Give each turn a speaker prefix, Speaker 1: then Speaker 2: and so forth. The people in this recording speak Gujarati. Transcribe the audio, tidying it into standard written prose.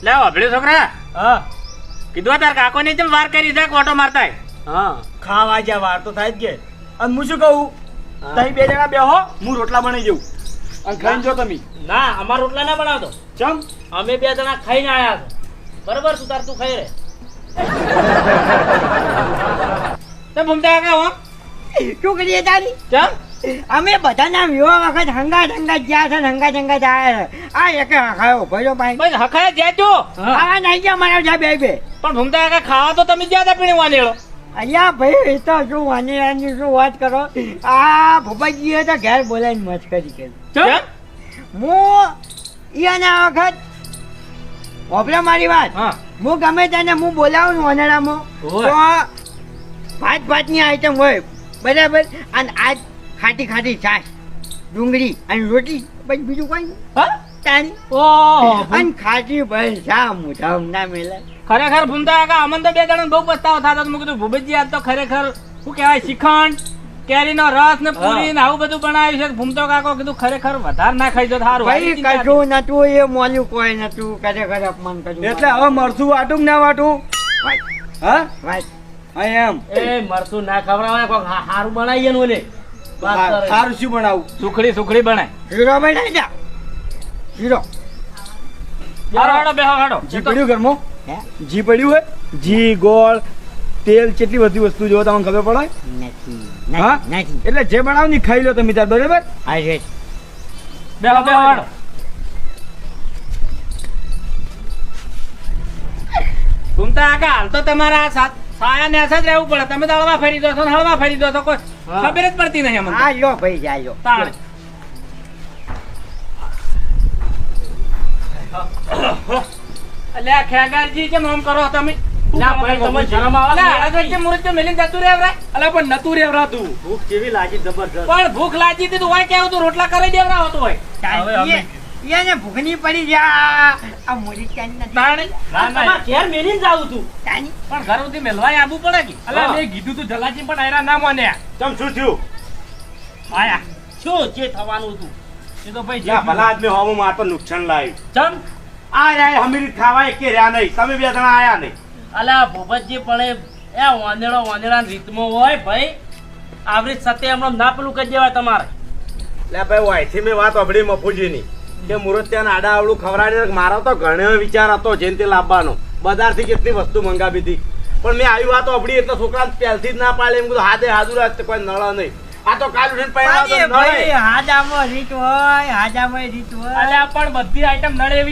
Speaker 1: લે વાભળ્યો છોકરા
Speaker 2: હા
Speaker 1: કીધું તાર કાકો ને જેમ વાર કરી છે ઓટો મારતા
Speaker 2: હા ખાવા જ્યાં વાર તો થાય જ કે અને હું શું કહું તમે બે જણા બેહો હું રોટલા બનાવી દઉં અને ખાઈને જો તમે
Speaker 3: ના અમાર રોટલા ના બનાવતો
Speaker 2: ચમ
Speaker 3: અમે બે જણા ખાઈને આયા છો બરોબર તું તાર તું ખાઈ રે
Speaker 1: તો ભૂમતા કાકા હો
Speaker 4: શું કરીએ તારી
Speaker 1: ચમ
Speaker 4: અમે બધાના વિવાહ વખત હંગાત ગયા છે ને હંગાત આવ્યા છે આ એક ખાયો ભર્યો પાણી
Speaker 1: બસ હખાય જેજો
Speaker 4: ખાવા નહીં ગયા મારા જ્યાં બે
Speaker 1: પણ ભૂમતા કાકા ખાવા તો તમે જ્યાં પીણી વાનેલો
Speaker 4: અહીંયા ભાઈ એ તો શું વાનીરાની શું વાત કરો આ ભૂપાજીએ તો ઘેર બોલાવીને મસ્કરી કરી
Speaker 1: ચમ
Speaker 4: હું ઈયાના વખત હોભળો મારી વાત
Speaker 1: હા
Speaker 4: હું ગમે તેને હું બોલાવું ને વાનેરામાં તો ભાતની આઈટમ હોય બરાબર અને આજ ખાટી છાશ ડુંગળી અને રોટી પછી બીજું કોઈ
Speaker 1: હા
Speaker 4: તાણી
Speaker 1: ઓહો
Speaker 4: અને ખાટી ભાઈ શા મોઢામ ના મેલા
Speaker 1: ખરેખર ભૂમતા કાકા અમન તો બે જણા બહુ પસ્તાવો થતો મેં કીધું ભૂપતજી આજ તો ખરેખર શું કહેવાય શ્રીખંડ કેરીનો રસ ને પૂરી ને આવું બધું બનાવ્યું છે ભૂમતો કાકો કીધું ખરેખર વધારે ના ખાઈ જો સારું
Speaker 4: ભાઈ કશું નતું એ મોલ્યું કોઈ નતું ખરેખર અપમાન કર્યું
Speaker 2: એટલે હવે મરસું વાટું કે ના વાટું હા
Speaker 4: વાત
Speaker 2: એમ
Speaker 3: એ મરસું ના ખવડાવે કોક હારું બનાવીએ ને ઓલે વાત કરે.
Speaker 2: સારું શું બનાવું
Speaker 1: સુખડી બનાય
Speaker 4: શીરો બનાવી જા શીરો
Speaker 1: હારો હાડો બેહો હાડો
Speaker 2: જી પડ્યું ઘરમાં
Speaker 4: હે
Speaker 2: જી પડ્યું હોય જી ગોળ તેલ કેટલી બધી વસ્તુ જો તમને ખબર પડે
Speaker 4: નથી
Speaker 2: હા?
Speaker 4: નથી
Speaker 2: એટલે જે બનાવ ની ખાઈ લો તમે તાર બરાબર
Speaker 4: અરે
Speaker 1: બેહો હાડો ભૂમતા કાકા હાલ તો તમારા સાયા ને જ રહેવું પડે તમે તો હળવા ફરી દો છો ને હળવા ફરી દો છો કોઈ ખબર જ પડતી નહીં અમને
Speaker 4: આ લો ભાઈ જા લો
Speaker 1: તાળ અલ્યા ખેગારજી કેમ આમ કરો તમે
Speaker 3: ના ભાઈ તમને શરમ આવે ને?
Speaker 1: અલ્યા, આ જે મુરત જે મેલીને જતું રહે રે
Speaker 2: અલા પણ નતું રેવરાતું
Speaker 3: ભૂખ કેવી લાગી જબરજસ્ત
Speaker 1: પણ ભૂખ લાગી હતી તો હોય કેવું તું રોટલા કરી દેવરા હોતો હોય
Speaker 4: એને ભૂખની પડી જા આ મોરી ચાની નથી
Speaker 1: તાણી
Speaker 3: તમારા ઘેર મેલીને જાવું તું
Speaker 4: ચાની
Speaker 1: પણ ઘર સુધી મેલવાય આવવું પડે કે અલ્યા મેં કીધું તું જલાજી પણ આયરા ના માન્યા
Speaker 2: ચમ શું થયું
Speaker 1: આયા
Speaker 3: શું જે થવાનું હતું
Speaker 1: એ તો ભાઈ જે
Speaker 2: યા ભલા આદમી હોમો માર પર નુકસાન લાવ્યું
Speaker 3: ચમ
Speaker 2: આ રહ્યા હમીરી ખાવા કે રહ્યા નહીં તમે બે જણા આયા નહીં
Speaker 3: અલા ભૂપતજી પણ એ વાંદેડા રીતમાં હોય ભાઈ આવરી સતે હમણાં ના પેલું કરી દેવાય તમારે
Speaker 2: લે ભાઈ વાયથી મેં વાત અભડી મફુજીની કે મુરત ત્યાં આડા આવડું ખવડાવી મારો તો ઘણો વિચાર હતો જેને તે લાવવાનો બજારથી કેટલી વસ્તુ મંગાવી હતી પણ મેં આવી વાત અભડી એટલે છોકરા પહેલથી જ ના પાડે એમ કીધું હાથે હાજર કોઈ નળ નહીં આ તો કાલ ઉઠીને પહેલા
Speaker 4: ભાઈ હાજામાં રીત હોય હાજામાં રીત હોય
Speaker 1: અલ્યા પણ બધી આઈટમ નડે એવી